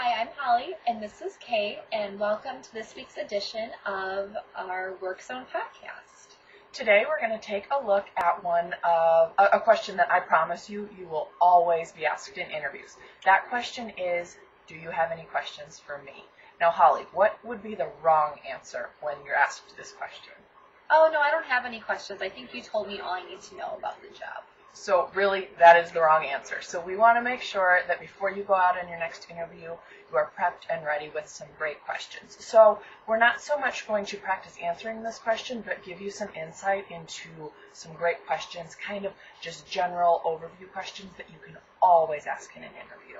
Hi, I'm Holly, and this is Kay, and welcome to this week's edition of our Work Zone podcast. Today we're going to take a look at a question that I promise you will always be asked in interviews. That question is, do you have any questions for me? Now, Holly, what would be the wrong answer when you're asked this question? Oh, no, I don't have any questions. I think you told me all I need to know about the job. So really, that is the wrong answer. So we want to make sure that before you go out on your next interview, you are prepped and ready with some great questions. So we're not so much going to practice answering this question, but give you some insight into some great questions, kind of just general overview questions that you can always ask in an interview.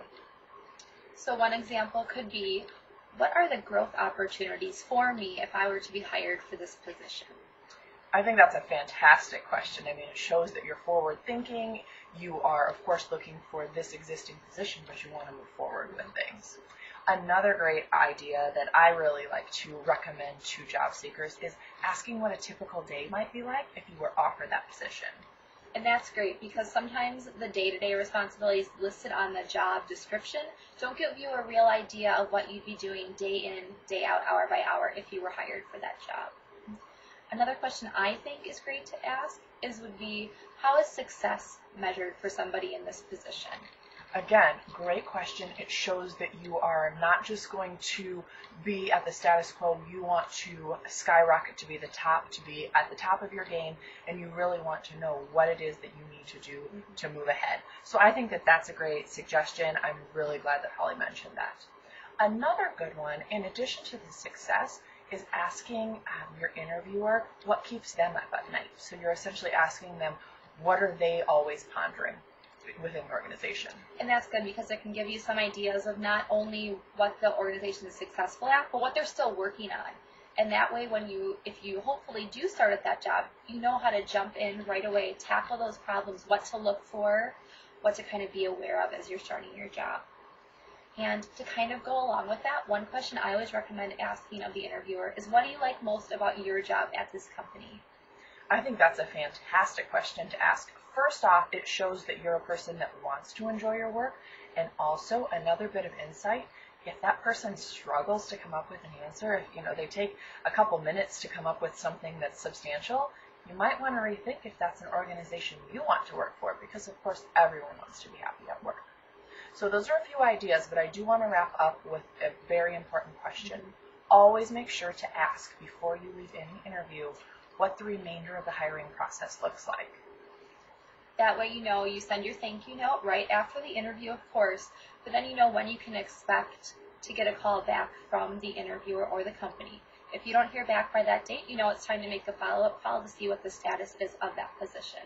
So one example could be, what are the growth opportunities for me if I were to be hired for this position? I think that's a fantastic question. I mean, it shows that you're forward thinking. You are, of course, looking for this existing position, but you want to move forward with things. Another great idea that I really like to recommend to job seekers is asking what a typical day might be like if you were offered that position. And that's great because sometimes the day-to-day responsibilities listed on the job description don't give you a real idea of what you'd be doing day in, day out, hour by hour if you were hired for that job. Another question I think is great to ask would be, how is success measured for somebody in this position? Again, great question. It shows that you are not just going to be at the status quo. You want to skyrocket to be at the top of your game, and you really want to know what it is that you need to do to move ahead. So I think that that's a great suggestion. I'm really glad that Holly mentioned that. Another good one, in addition to the success, is asking your interviewer what keeps them up at night. So you're essentially asking them, what are they always pondering within the organization? And that's good because it can give you some ideas of not only what the organization is successful at, but what they're still working on. And that way, if you hopefully do start at that job, you know how to jump in right away, tackle those problems, what to look for, what to kind of be aware of as you're starting your job. And to kind of go along with that, one question I always recommend asking of the interviewer is, what do you like most about your job at this company? I think that's a fantastic question to ask. First off, it shows that you're a person that wants to enjoy your work, and also another bit of insight, if that person struggles to come up with an answer, if they take a couple minutes to come up with something that's substantial, you might want to rethink if that's an organization you want to work for, because of course everyone wants to be happy at work. So those are a few ideas, but I do want to wrap up with a very important question. Always make sure to ask before you leave any interview what the remainder of the hiring process looks like. That way you send your thank you note right after the interview, of course, but then you know when you can expect to get a call back from the interviewer or the company. If you don't hear back by that date, you know it's time to make a follow-up call to see what the status is of that position.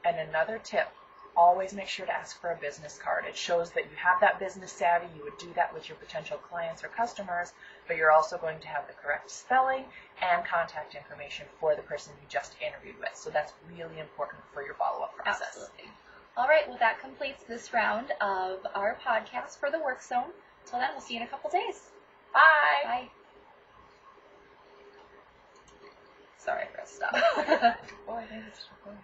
And another tip, always make sure to ask for a business card. It shows that you have that business savvy. You would do that with your potential clients or customers, but you're also going to have the correct spelling and contact information for the person you just interviewed with. So that's really important for your follow-up process. Absolutely. All right, well, that completes this round of our podcast for the Work Zone. Till then, we'll see you in a couple days. Bye. Bye. Sorry for us stuff. Oh, I think it's recording.